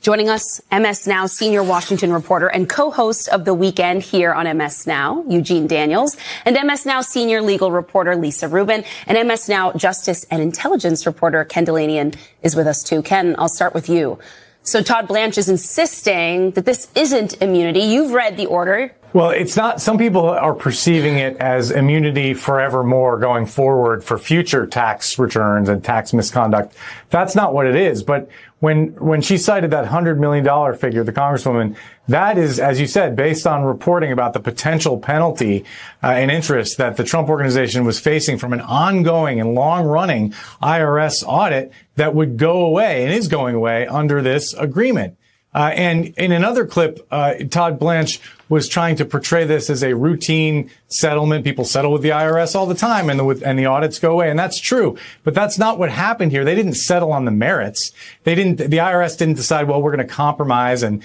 Joining us, MS Now senior Washington reporter and co-host of The Weekend here on MS Now, Eugene Daniels, and MS Now senior legal reporter Lisa Rubin, and MS Now justice and intelligence reporter Ken Delanian is with us too. Ken, I'll start with you. So Todd Blanche is insisting that this isn't immunity. You've read the order. Well, it's not. Some people are perceiving it as immunity forevermore going forward for future tax returns and tax misconduct. That's not what it is. But when she cited that $100 million figure, the Congresswoman, that is, as you said, based on reporting about the potential penalty and interest that the Trump organization was facing from an ongoing and long-running IRS audit that would go away and is going away under this agreement. And in another clip, Todd Blanche was trying to portray this as a routine settlement. People settle with the IRS all the time, and the audits go away. And that's true. But that's not what happened here. They didn't settle on the merits. The IRS didn't decide, well, we're going to compromise and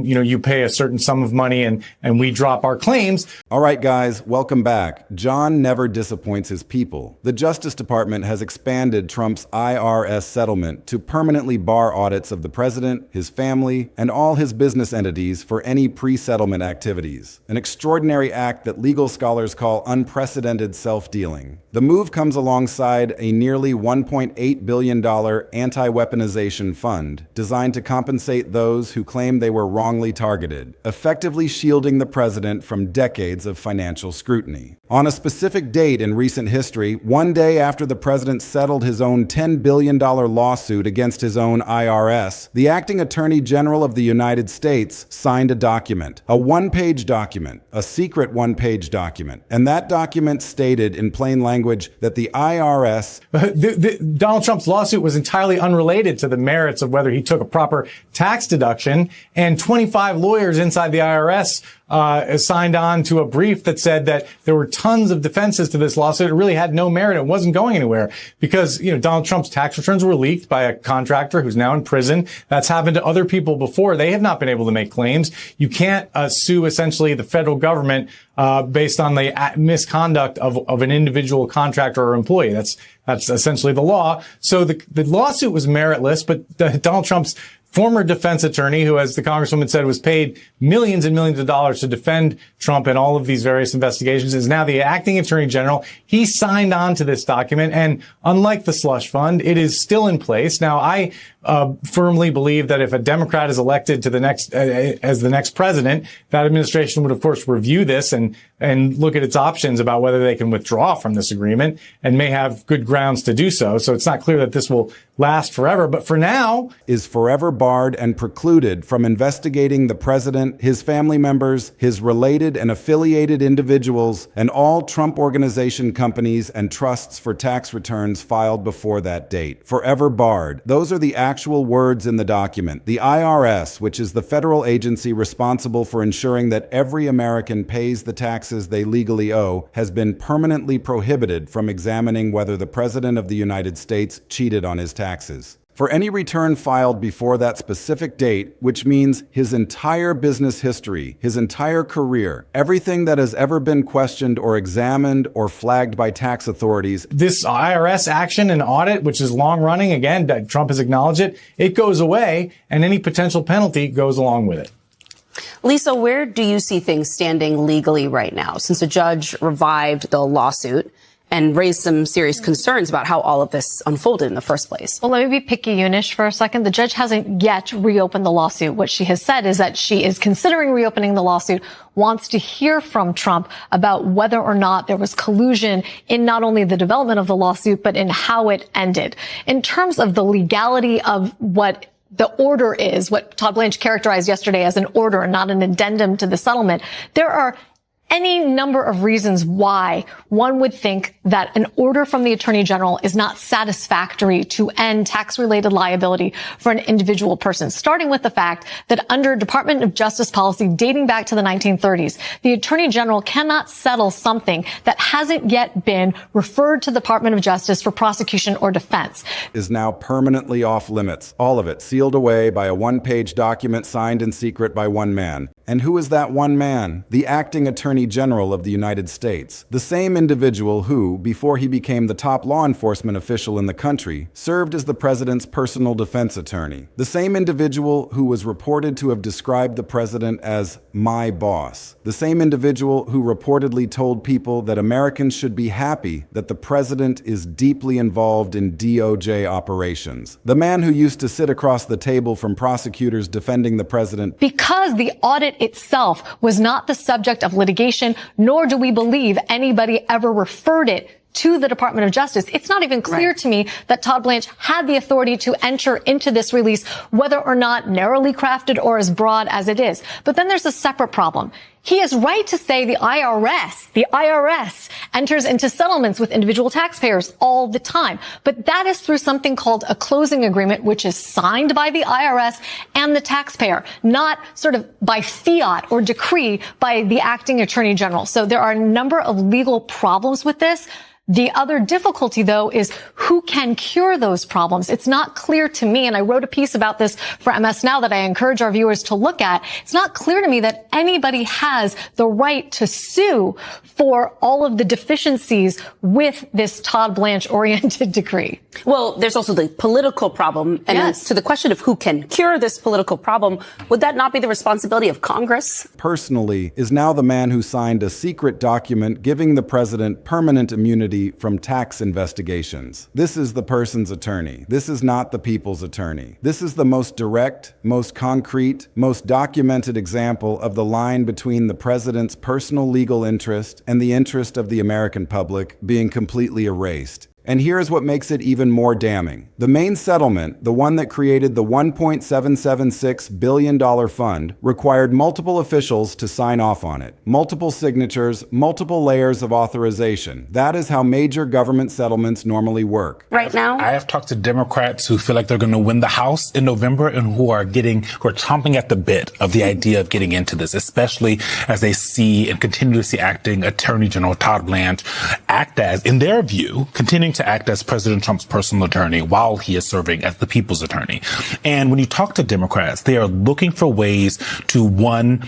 you pay a certain sum of money and we drop our claims. All right, guys, welcome back. John never disappoints his people. The Justice Department has expanded Trump's IRS settlement to permanently bar audits of the president, his family, and all his business entities for any pre-settlement activities. An extraordinary act that legal scholars call unprecedented self-dealing. The move comes alongside a nearly $1.8 billion anti-weaponization fund designed to compensate those who claim they were wrongly targeted, effectively shielding the president from decades of financial scrutiny. On a specific date in recent history, one day after the president settled his own $10 billion lawsuit against his own IRS, the acting Attorney General of the United States signed a document, a one-page document, a secret one-page document. And that document stated in plain language that the IRS... Donald Trump's lawsuit was entirely unrelated to the merits of whether he took a proper tax deduction, and 25 lawyers inside the IRS signed on to a brief that said that there were tons of defenses to this lawsuit. It really had no merit. It wasn't going anywhere because, Donald Trump's tax returns were leaked by a contractor who's now in prison. That's happened to other people before. They have not been able to make claims. You can't sue essentially the federal government based on the misconduct of an individual contractor or employee. That's essentially the law. So the lawsuit was meritless, but Donald Trump's former defense attorney, who, as the Congresswoman said, was paid millions and millions of dollars to defend Trump in all of these various investigations, is now the acting attorney general. He signed on to this document, and unlike the slush fund, it is still in place. Now, I firmly believe that if a Democrat is elected to the next as the next president, that administration would, of course, review this and look at its options about whether they can withdraw from this agreement, and may have good grounds to do so. So it's not clear that this will last forever. But for now, is forever barred and precluded from investigating the president, his family members, his related and affiliated individuals, and all Trump Organization companies and trusts for tax returns filed before that date. Forever barred. Those are the actual words in the document. The IRS, which is the federal agency responsible for ensuring that every American pays the taxes they legally owe, has been permanently prohibited from examining whether the President of the United States cheated on his taxes. For any return filed before that specific date, which means his entire business history, his entire career, everything that has ever been questioned or examined or flagged by tax authorities. This IRS action and audit, which is long running, again, Trump has acknowledged it, it goes away, and any potential penalty goes along with it. Lisa, where do you see things standing legally right now, since a judge revived the lawsuit and raised some serious concerns about how all of this unfolded in the first place? Well, let me be picky-unish for a second. The judge hasn't yet reopened the lawsuit. What she has said is that she is considering reopening the lawsuit, wants to hear from Trump about whether or not there was collusion in not only the development of the lawsuit, but in how it ended. In terms of the legality of what the order is, what Todd Blanche characterized yesterday as an order and not an addendum to the settlement, there are any number of reasons why one would think that an order from the Attorney General is not satisfactory to end tax-related liability for an individual person, starting with the fact that under Department of Justice policy dating back to the 1930s, the Attorney General cannot settle something that hasn't yet been referred to the Department of Justice for prosecution or defense. Is now permanently off limits, all of it sealed away by a one-page document signed in secret by one man. And who is that one man? The acting Attorney General of the United States. The same individual who, before he became the top law enforcement official in the country, served as the president's personal defense attorney. The same individual who was reported to have described the president as my boss. The same individual who reportedly told people that Americans should be happy that the president is deeply involved in DOJ operations. The man who used to sit across the table from prosecutors defending the president. Because the audit itself was not the subject of litigation, nor do we believe anybody ever referred it to the Department of Justice. It's not even clear to me that Todd Blanche had the authority to enter into this release, whether or not narrowly crafted or as broad as it is. But then there's a separate problem. He is right to say the IRS enters into settlements with individual taxpayers all the time. But that is through something called a closing agreement, which is signed by the IRS and the taxpayer, not sort of by fiat or decree by the acting Attorney General. So there are a number of legal problems with this. The other difficulty, though, is who can cure those problems. It's not clear to me, and I wrote a piece about this for MS Now that I encourage our viewers to look at. It's not clear to me that anybody has the right to sue for all of the deficiencies with this Todd Blanche-oriented decree. Well, there's also the political problem. And to the question of who can cure this political problem, would that not be the responsibility of Congress? Personally, is now the man who signed a secret document giving the president permanent immunity from tax investigations. This is the person's attorney. This is not the people's attorney. This is the most direct, most concrete, most documented example of the line between the president's personal legal interest and the interest of the American public being completely erased. And here's what makes it even more damning. The main settlement, the one that created the $1.776 billion fund, required multiple officials to sign off on it. Multiple signatures, multiple layers of authorization. That is how major government settlements normally work. Right now, I have talked to Democrats who feel like they're going to win the House in November and who are chomping at the bit of the idea of getting into this, especially as they see and continue to see acting Attorney General Todd Blanche act as, in their view, continuing to act as President Trump's personal attorney while he is serving as the people's attorney. And when you talk to Democrats, they are looking for ways to, one,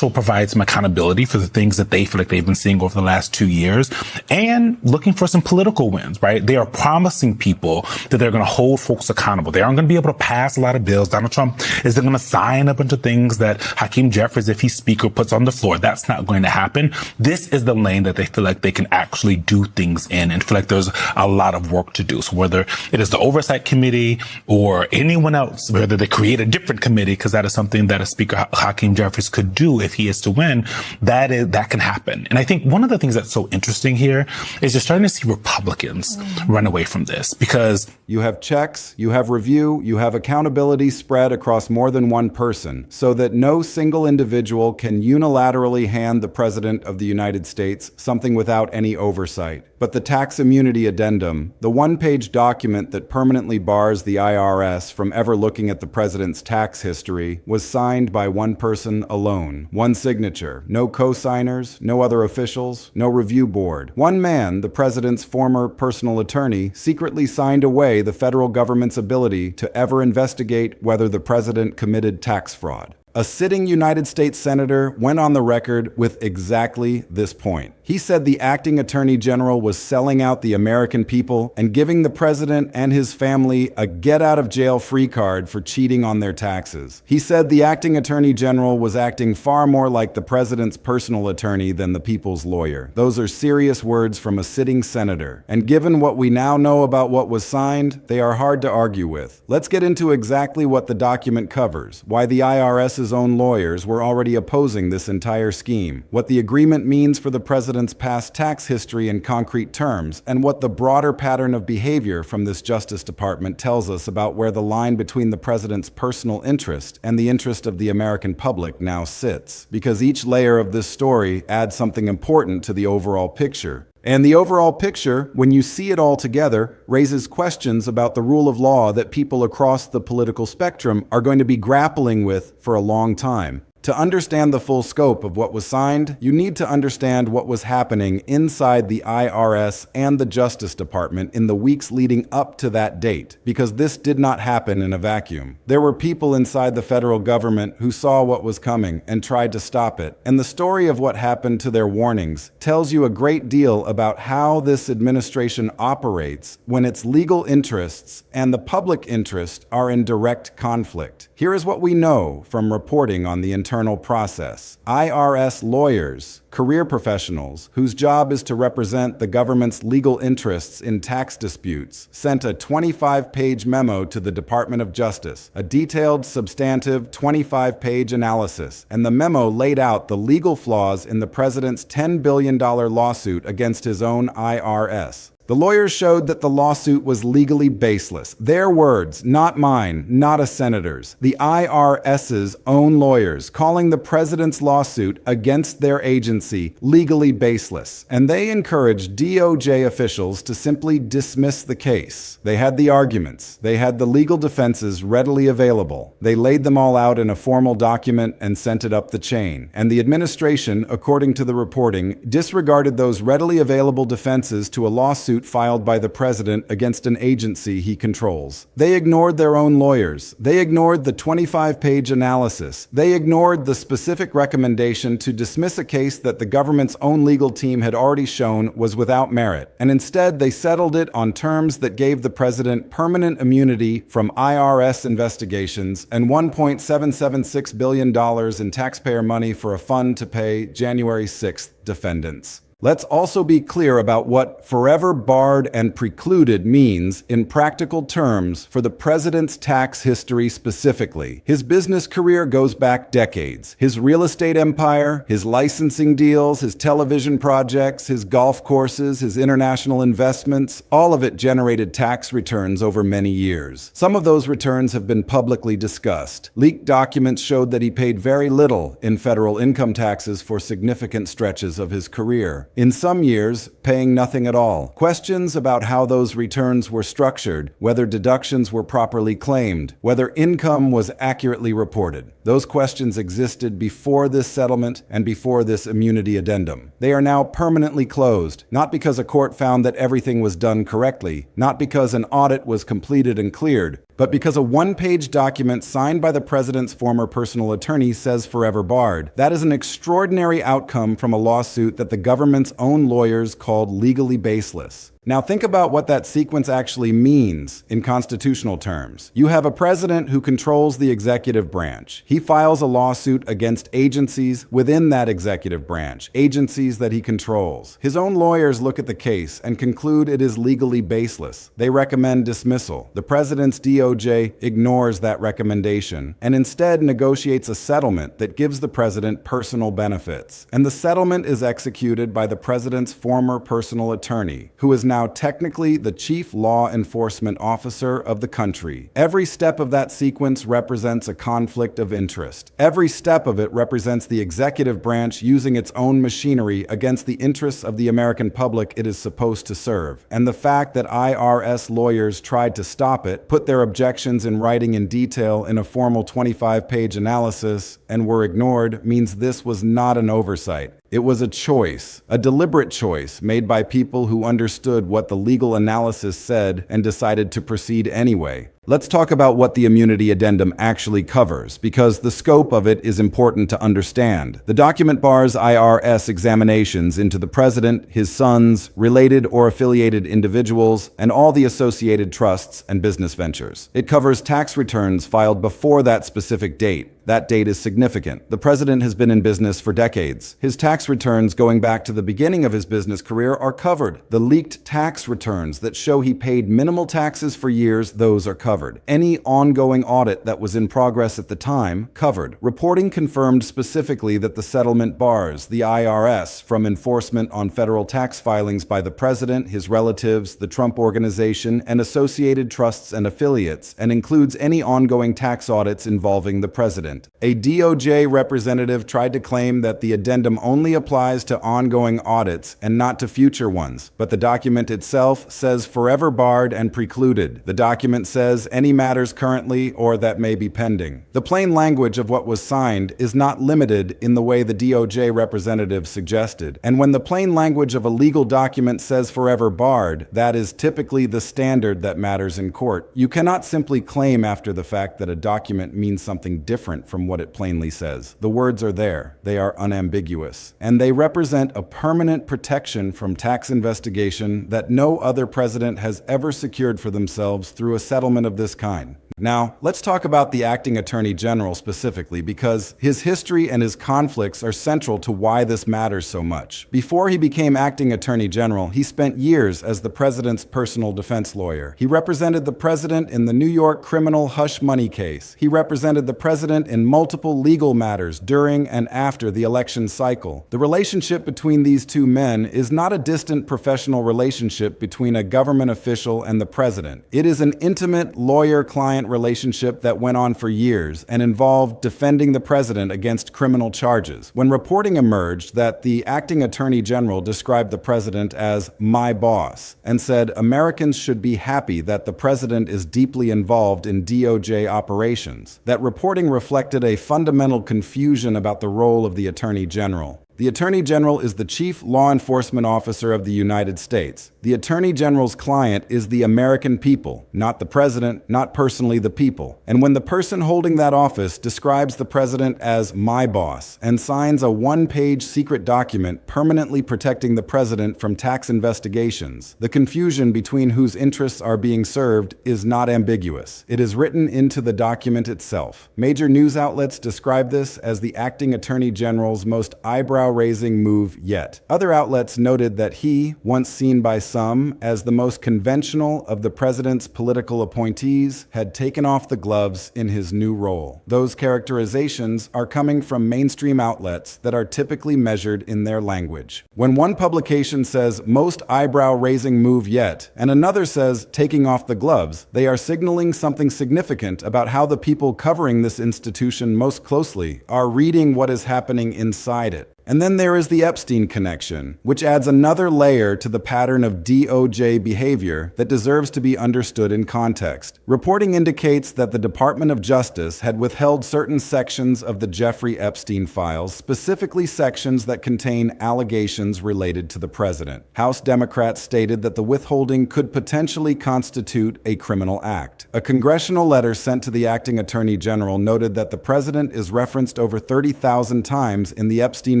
provide some accountability for the things that they feel like they've been seeing over the last 2 years, and looking for some political wins, right? They are promising people that they're going to hold folks accountable. They aren't going to be able to pass a lot of bills. Donald Trump isn't going to sign a bunch of things that Hakeem Jeffries, if he's speaker, puts on the floor. That's not going to happen. This is the lane that they feel like they can actually do things in and feel like there's a lot of work to do. So whether it is the Oversight Committee or anyone else, whether they create a different committee, because that is something that a Speaker Hakeem Jeffries could do if he is to win, that can happen. And I think one of the things that's so interesting here is you're starting to see Republicans run away from this, because you have checks, you have review, you have accountability spread across more than one person, so that no single individual can unilaterally hand the President of the United States something without any oversight. But the tax immunity addendum, the one-page document that permanently bars the IRS from ever looking at the president's tax history, was signed by one person alone. One signature. No co-signers, no other officials, no review board. One man, the president's former personal attorney, secretly signed away the federal government's ability to ever investigate whether the president committed tax fraud. A sitting United States Senator went on the record with exactly this point. He said the acting Attorney General was selling out the American people and giving the president and his family a get-out-of-jail-free card for cheating on their taxes. He said the acting Attorney General was acting far more like the president's personal attorney than the people's lawyer. Those are serious words from a sitting senator. And given what we now know about what was signed, they are hard to argue with. Let's get into exactly what the document covers, why the IRS's own lawyers were already opposing this entire scheme, what the agreement means for the president's past tax history in concrete terms, and what the broader pattern of behavior from this Justice Department tells us about where the line between the president's personal interest and the interest of the American public now sits. Because each layer of this story adds something important to the overall picture. And the overall picture, when you see it all together, raises questions about the rule of law that people across the political spectrum are going to be grappling with for a long time. To understand the full scope of what was signed, you need to understand what was happening inside the IRS and the Justice Department in the weeks leading up to that date, because this did not happen in a vacuum. There were people inside the federal government who saw what was coming and tried to stop it, and the story of what happened to their warnings tells you a great deal about how this administration operates when its legal interests and the public interest are in direct conflict. Here is what we know from reporting on the internal process. IRS lawyers, career professionals whose job is to represent the government's legal interests in tax disputes, sent a 25-page memo to the Department of Justice, a detailed, substantive 25-page analysis, and the memo laid out the legal flaws in the president's $10 billion lawsuit against his own IRS. The lawyers showed that the lawsuit was legally baseless. Their words, not mine, not a senator's. The IRS's own lawyers calling the president's lawsuit against their agency legally baseless. And they encouraged DOJ officials to simply dismiss the case. They had the arguments. They had the legal defenses readily available. They laid them all out in a formal document and sent it up the chain. And the administration, according to the reporting, disregarded those readily available defenses to a lawsuit filed by the president against an agency he controls. They ignored their own lawyers. They ignored the 25-page analysis. They ignored the specific recommendation to dismiss a case that the government's own legal team had already shown was without merit. And instead, they settled it on terms that gave the president permanent immunity from IRS investigations and $1.776 billion in taxpayer money for a fund to pay January 6th defendants. Let's also be clear about what forever barred and precluded means in practical terms for the president's tax history specifically. His business career goes back decades. His real estate empire, his licensing deals, his television projects, his golf courses, his international investments, all of it generated tax returns over many years. Some of those returns have been publicly discussed. Leaked documents showed that he paid very little in federal income taxes for significant stretches of his career. In some years, paying nothing at all. Questions about how those returns were structured, whether deductions were properly claimed, whether income was accurately reported. Those questions existed before this settlement and before this immunity addendum. They are now permanently closed, not because a court found that everything was done correctly, not because an audit was completed and cleared, but because a one-page document signed by the president's former personal attorney says forever barred. That is an extraordinary outcome from a lawsuit that the government's own lawyers called legally baseless. Now think about what that sequence actually means in constitutional terms. You have a president who controls the executive branch. He files a lawsuit against agencies within that executive branch, agencies that he controls. His own lawyers look at the case and conclude it is legally baseless. They recommend dismissal. The president's DOJ ignores that recommendation and instead negotiates a settlement that gives the president personal benefits. And the settlement is executed by the president's former personal attorney, who is now technically the chief law enforcement officer of the country. Every step of that sequence represents a conflict of interest. Every step of it represents the executive branch using its own machinery against the interests of the American public it is supposed to serve. And the fact that IRS lawyers tried to stop it, put their objections in writing in detail in a formal 25-page analysis, and were ignored means this was not an oversight. It was a choice, a deliberate choice made by people who understood what the legal analysis said and decided to proceed anyway. Let's talk about what the immunity addendum actually covers, because the scope of it is important to understand. The document bars IRS examinations into the president, his sons, related or affiliated individuals, and all the associated trusts and business ventures. It covers tax returns filed before that specific date. That date is significant. The president has been in business for decades. His tax returns going back to the beginning of his business career are covered. The leaked tax returns that show he paid minimal taxes for years, those are covered. Any ongoing audit that was in progress at the time, covered. Reporting confirmed specifically that the settlement bars the IRS from enforcement on federal tax filings by the president, his relatives, the Trump Organization, and associated trusts and affiliates, and includes any ongoing tax audits involving the president. A DOJ representative tried to claim that the addendum only applies to ongoing audits and not to future ones, but the document itself says forever barred and precluded. The document says says any matters currently or that may be pending. The plain language of what was signed is not limited in the way the DOJ representative suggested. And when the plain language of a legal document says forever barred, that is typically the standard that matters in court. You cannot simply claim after the fact that a document means something different from what it plainly says. The words are there. They are unambiguous. And they represent a permanent protection from tax investigation that no other president has ever secured for themselves through a settlement of this kind. Now, let's talk about the acting attorney general specifically, because his history and his conflicts are central to why this matters so much. Before he became acting attorney general, he spent years as the president's personal defense lawyer. He represented the president in the New York criminal hush money case. He represented the president in multiple legal matters during and after the election cycle. The relationship between these two men is not a distant professional relationship between a government official and the president. It is an intimate lawyer-client relationship that went on for years and involved defending the president against criminal charges. When reporting emerged that the acting attorney general described the president as my boss and said Americans should be happy that the president is deeply involved in DOJ operations, that reporting reflected a fundamental confusion about the role of the attorney general. The Attorney General is the chief law enforcement officer of the United States. The Attorney General's client is the American people, not the president, not personally the people. And when the person holding that office describes the president as my boss and signs a one-page secret document permanently protecting the president from tax investigations, the confusion between whose interests are being served is not ambiguous. It is written into the document itself. Major news outlets describe this as the acting Attorney General's most eyebrow-raising move yet. Other outlets noted that he, once seen by some as the most conventional of the president's political appointees, had taken off the gloves in his new role. Those characterizations are coming from mainstream outlets that are typically measured in their language. When one publication says most eyebrow-raising move yet, and another says taking off the gloves, they are signaling something significant about how the people covering this institution most closely are reading what is happening inside it. And then there is the Epstein connection, which adds another layer to the pattern of DOJ behavior that deserves to be understood in context. Reporting indicates that the Department of Justice had withheld certain sections of the Jeffrey Epstein files, specifically sections that contain allegations related to the president. House Democrats stated that the withholding could potentially constitute a criminal act. A congressional letter sent to the acting attorney general noted that the president is referenced over 30,000 times in the Epstein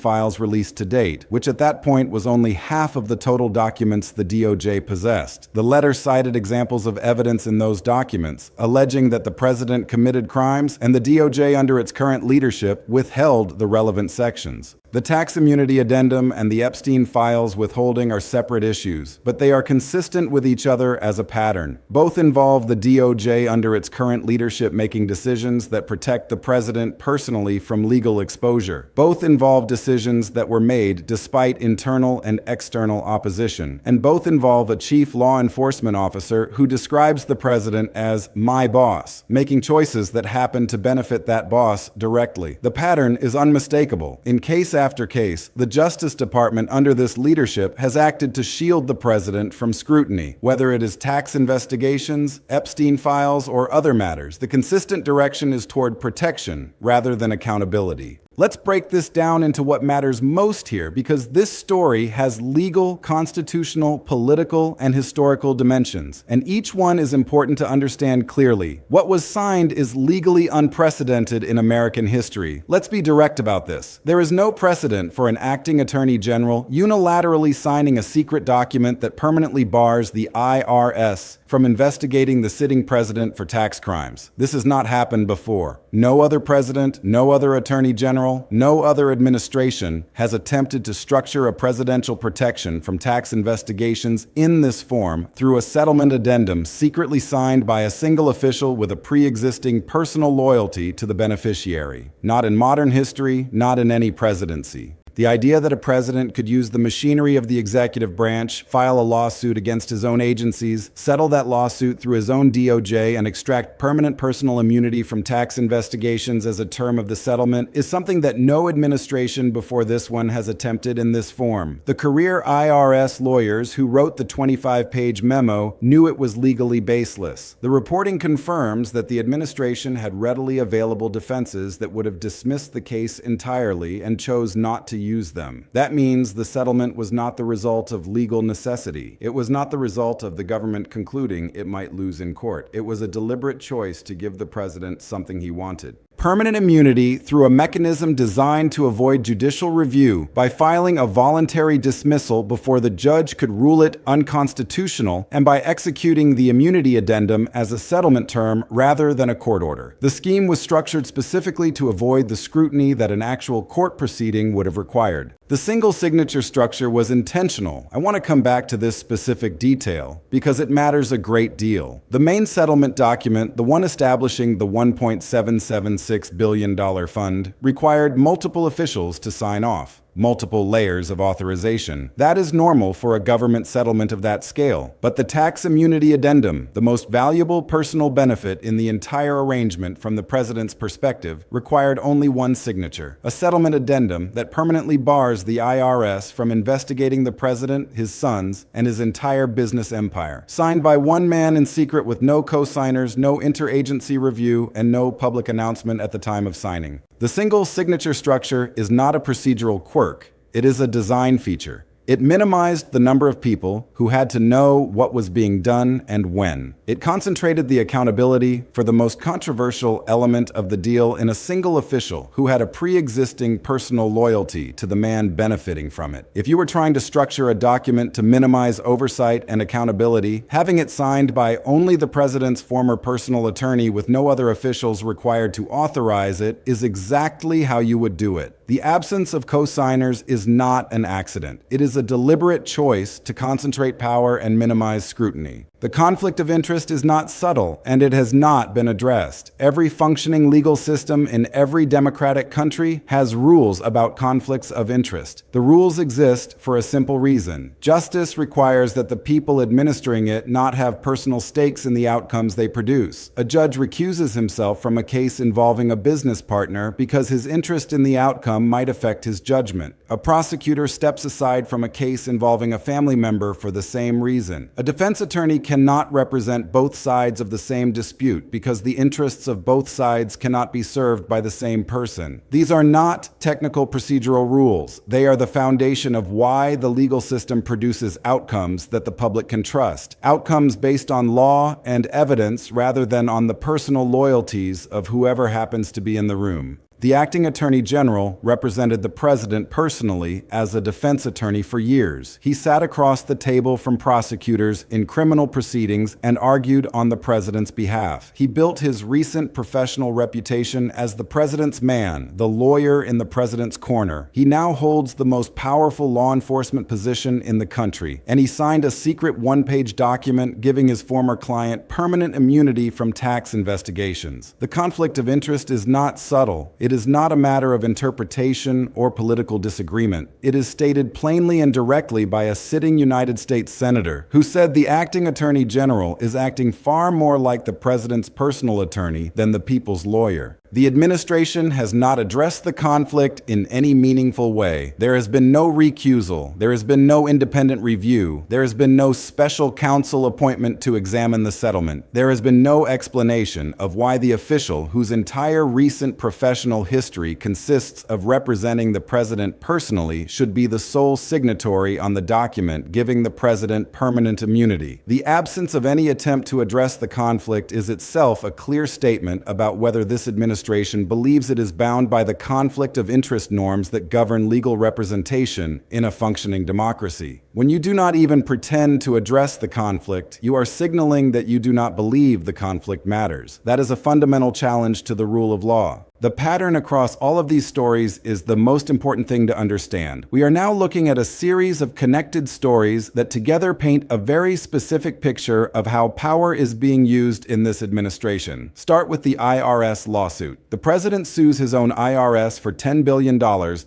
files released to date, which at that point was only half of the total documents the DOJ possessed. The letter cited examples of evidence in those documents, alleging that the president committed crimes, and the DOJ under its current leadership withheld the relevant sections. The tax immunity addendum and the Epstein files withholding are separate issues, but they are consistent with each other as a pattern. Both involve the DOJ under its current leadership making decisions that protect the president personally from legal exposure. Both involve decisions that were made despite internal and external opposition, and both involve a chief law enforcement officer who describes the president as my boss, making choices that happen to benefit that boss directly. The pattern is unmistakable. In case after case, the Justice Department under this leadership has acted to shield the president from scrutiny, whether it is tax investigations, Epstein files, or other matters. The consistent direction is toward protection rather than accountability. Let's break this down into what matters most here, because this story has legal, constitutional, political, and historical dimensions, and each one is important to understand clearly. What was signed is legally unprecedented in American history. Let's be direct about this. There is no precedent for an acting attorney general unilaterally signing a secret document that permanently bars the IRS from investigating the sitting president for tax crimes. This has not happened before. No other president, no other attorney general, no other administration has attempted to structure a presidential protection from tax investigations in this form through a settlement addendum secretly signed by a single official with a pre-existing personal loyalty to the beneficiary. Not in modern history, not in any presidency. The idea that a president could use the machinery of the executive branch, file a lawsuit against his own agencies, settle that lawsuit through his own DOJ, and extract permanent personal immunity from tax investigations as a term of the settlement is something that no administration before this one has attempted in this form. The career IRS lawyers who wrote the 25-page memo knew it was legally baseless. The reporting confirms that the administration had readily available defenses that would have dismissed the case entirely and chose not to use them. That means the settlement was not the result of legal necessity. It was not the result of the government concluding it might lose in court. It was a deliberate choice to give the president something he wanted. Permanent immunity through a mechanism designed to avoid judicial review by filing a voluntary dismissal before the judge could rule it unconstitutional and by executing the immunity addendum as a settlement term rather than a court order. The scheme was structured specifically to avoid the scrutiny that an actual court proceeding would have required. The single signature structure was intentional. I want to come back to this specific detail because it matters a great deal. The main settlement document, the one establishing the $1.776 billion fund, required multiple officials to sign off. Multiple layers of authorization. That is normal for a government settlement of that scale. But the tax immunity addendum, the most valuable personal benefit in the entire arrangement from the president's perspective, required only one signature. A settlement addendum that permanently bars the IRS from investigating the president, his sons, and his entire business empire. Signed by one man in secret with no co-signers, no interagency review, and no public announcement at the time of signing. The single signature structure is not a procedural quirk. It is a design feature. It minimized the number of people who had to know what was being done and when. It concentrated the accountability for the most controversial element of the deal in a single official who had a pre-existing personal loyalty to the man benefiting from it. If you were trying to structure a document to minimize oversight and accountability, having it signed by only the president's former personal attorney with no other officials required to authorize it is exactly how you would do it. The absence of co-signers is not an accident. It is a deliberate choice to concentrate power and minimize scrutiny. The conflict of interest is not subtle, and it has not been addressed. Every functioning legal system in every democratic country has rules about conflicts of interest. The rules exist for a simple reason. Justice requires that the people administering it not have personal stakes in the outcomes they produce. A judge recuses himself from a case involving a business partner because his interest in the outcome might affect his judgment. A prosecutor steps aside from a case involving a family member for the same reason. A defense attorney cannot represent both sides of the same dispute because the interests of both sides cannot be served by the same person. These are not technical procedural rules. They are the foundation of why the legal system produces outcomes that the public can trust. Outcomes based on law and evidence rather than on the personal loyalties of whoever happens to be in the room. The acting attorney general represented the president personally as a defense attorney for years. He sat across the table from prosecutors in criminal proceedings and argued on the president's behalf. He built his recent professional reputation as the president's man, the lawyer in the president's corner. He now holds the most powerful law enforcement position in the country, and he signed a secret one-page document giving his former client permanent immunity from tax investigations. The conflict of interest is not subtle. It is not a matter of interpretation or political disagreement. It is stated plainly and directly by a sitting United States senator who said the acting attorney general is acting far more like the president's personal attorney than the people's lawyer. The administration has not addressed the conflict in any meaningful way. There has been no recusal. There has been no independent review. There has been no special counsel appointment to examine the settlement. There has been no explanation of why the official, whose entire recent professional history consists of representing the president personally, should be the sole signatory on the document giving the president permanent immunity. The absence of any attempt to address the conflict is itself a clear statement about whether this administration believes it is bound by the conflict of interest norms that govern legal representation in a functioning democracy. When you do not even pretend to address the conflict, you are signaling that you do not believe the conflict matters. That is a fundamental challenge to the rule of law. The pattern across all of these stories is the most important thing to understand. We are now looking at a series of connected stories that together paint a very specific picture of how power is being used in this administration. Start with the IRS lawsuit. The president sues his own IRS for $10 billion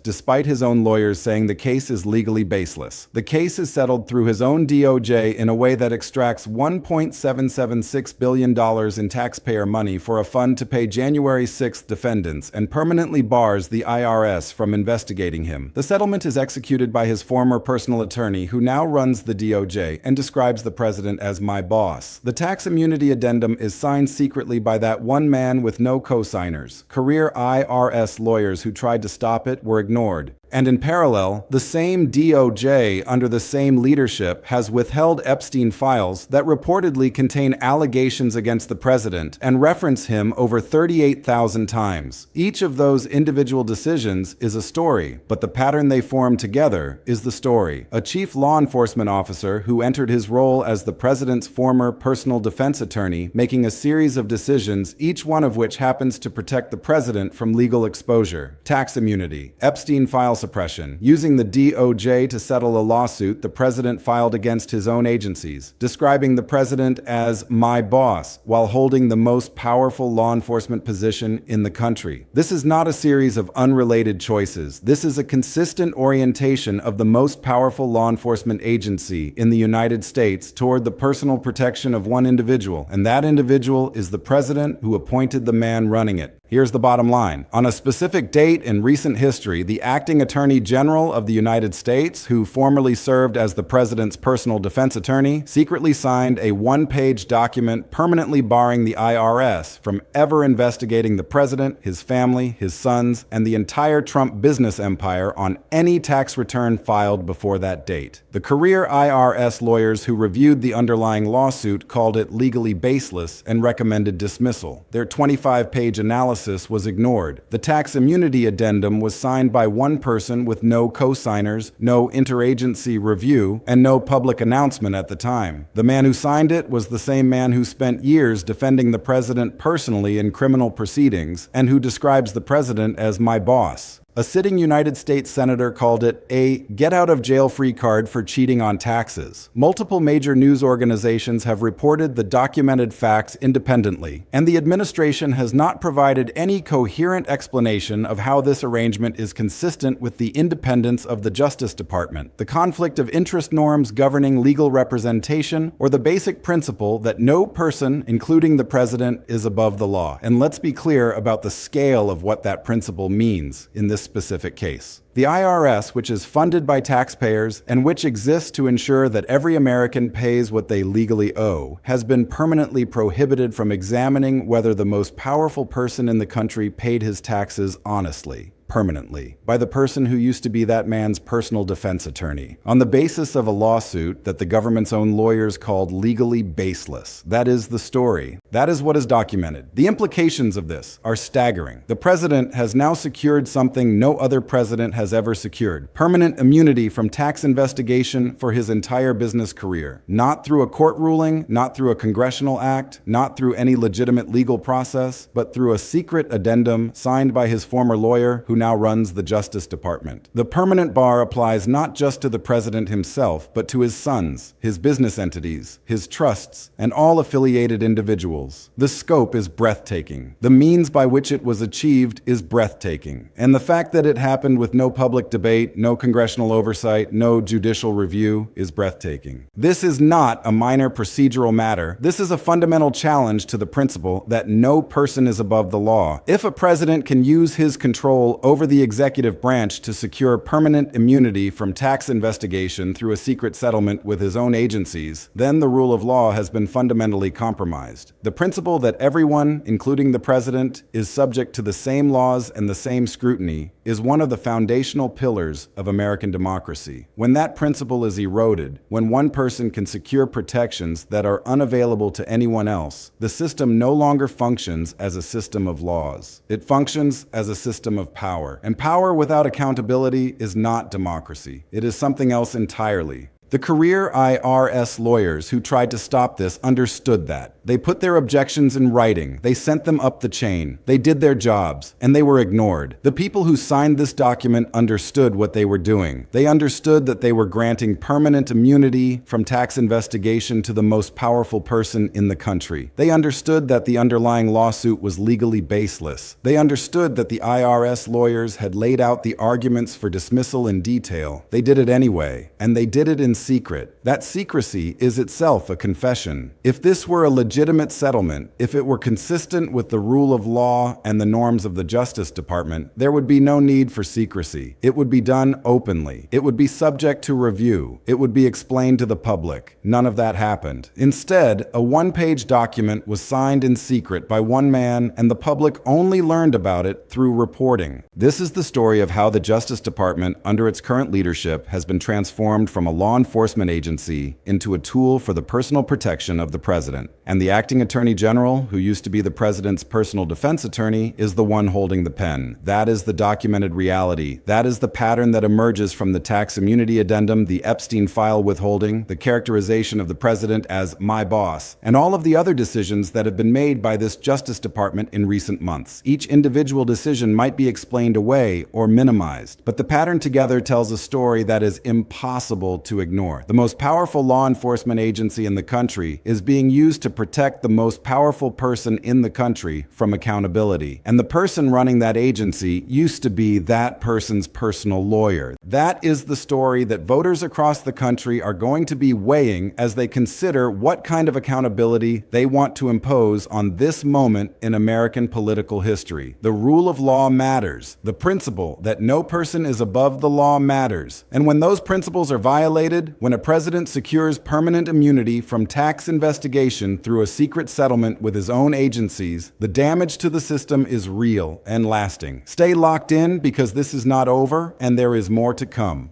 despite his own lawyers saying the case is legally baseless. The case is settled through his own DOJ in a way that extracts $1.776 billion in taxpayer money for a fund to pay January 6th defendants and permanently bars the IRS from investigating him. The settlement is executed by his former personal attorney, who now runs the DOJ and describes the president as "my boss." The tax immunity addendum is signed secretly by that one man with no co-signers. Career IRS lawyers who tried to stop it were ignored. And in parallel, the same DOJ, under the same leadership, has withheld Epstein files that reportedly contain allegations against the president and reference him over 38,000 times. Each of those individual decisions is a story, but the pattern they form together is the story. A chief law enforcement officer who entered his role as the president's former personal defense attorney, making a series of decisions, each one of which happens to protect the president from legal exposure. Tax immunity, Epstein file suppression, using the DOJ to settle a lawsuit the president filed against his own agencies, describing the president as "my boss" while holding the most powerful law enforcement position in the country. This is not a series of unrelated choices. This is a consistent orientation of the most powerful law enforcement agency in the United States toward the personal protection of one individual, and that individual is the president who appointed the man running it. Here's the bottom line. On a specific date in recent history, the acting Attorney General of the United States, who formerly served as the president's personal defense attorney, secretly signed a one-page document permanently barring the IRS from ever investigating the president, his family, his sons, and the entire Trump business empire on any tax return filed before that date. The career IRS lawyers who reviewed the underlying lawsuit called it legally baseless and recommended dismissal. Their 25-page analysis was ignored. The tax immunity addendum was signed by one person with no co-signers, no interagency review, and no public announcement at the time. The man who signed it was the same man who spent years defending the president personally in criminal proceedings and who describes the president as "my boss." A sitting United States senator called it a get-out-of-jail-free card for cheating on taxes. Multiple major news organizations have reported the documented facts independently, and the administration has not provided any coherent explanation of how this arrangement is consistent with the independence of the Justice Department, the conflict of interest norms governing legal representation, or the basic principle that no person, including the president, is above the law. And let's be clear about the scale of what that principle means in this specific case. The IRS, which is funded by taxpayers and which exists to ensure that every American pays what they legally owe, has been permanently prohibited from examining whether the most powerful person in the country paid his taxes honestly. Permanently, by the person who used to be that man's personal defense attorney, on the basis of a lawsuit that the government's own lawyers called legally baseless. That is the story. That is what is documented. The implications of this are staggering. The president has now secured something no other president has ever secured: permanent immunity from tax investigation for his entire business career. Not through a court ruling, not through a congressional act, not through any legitimate legal process, but through a secret addendum signed by his former lawyer, who now runs the Justice Department. The permanent bar applies not just to the president himself, but to his sons, his business entities, his trusts, and all affiliated individuals. The scope is breathtaking. The means by which it was achieved is breathtaking. And the fact that it happened with no public debate, no congressional oversight, no judicial review is breathtaking. This is not a minor procedural matter. This is a fundamental challenge to the principle that no person is above the law. If a president can use his control over the executive branch to secure permanent immunity from tax investigation through a secret settlement with his own agencies, then the rule of law has been fundamentally compromised. The principle that everyone, including the president, is subject to the same laws and the same scrutiny is one of the foundational pillars of American democracy. When that principle is eroded, when one person can secure protections that are unavailable to anyone else, the system no longer functions as a system of laws. It functions as a system of power. And power without accountability is not democracy. It is something else entirely. The career IRS lawyers who tried to stop this understood that. They put their objections in writing. They sent them up the chain. They did their jobs, and they were ignored. The people who signed this document understood what they were doing. They understood that they were granting permanent immunity from tax investigation to the most powerful person in the country. They understood that the underlying lawsuit was legally baseless. They understood that the IRS lawyers had laid out the arguments for dismissal in detail. They did it anyway, and they did it in secret. That secrecy is itself a confession. If this were a legitimate settlement, if it were consistent with the rule of law and the norms of the Justice Department, there would be no need for secrecy. It would be done openly. It would be subject to review. It would be explained to the public. None of that happened. Instead, a one-page document was signed in secret by one man, and the public only learned about it through reporting. This is the story of how the Justice Department, under its current leadership, has been transformed from a law enforcement agency into a tool for the personal protection of the president. And the acting attorney general, who used to be the president's personal defense attorney, is the one holding the pen. That is the documented reality. That is the pattern that emerges from the tax immunity addendum, the Epstein file withholding, the characterization of the president as my boss, and all of the other decisions that have been made by this Justice Department in recent months. Each individual decision might be explained away or minimized, but the pattern together tells a story that is impossible to ignore. The most powerful law enforcement agency in the country is being used to protect the most powerful person in the country from accountability. And the person running that agency used to be that person's personal lawyer. That is the story that voters across the country are going to be weighing as they consider what kind of accountability they want to impose on this moment in American political history. The rule of law matters. The principle that no person is above the law matters. And when those principles are violated, when a president secures permanent immunity from tax investigation through a secret settlement with his own agencies, the damage to the system is real and lasting. Stay locked in because this is not over and there is more to come.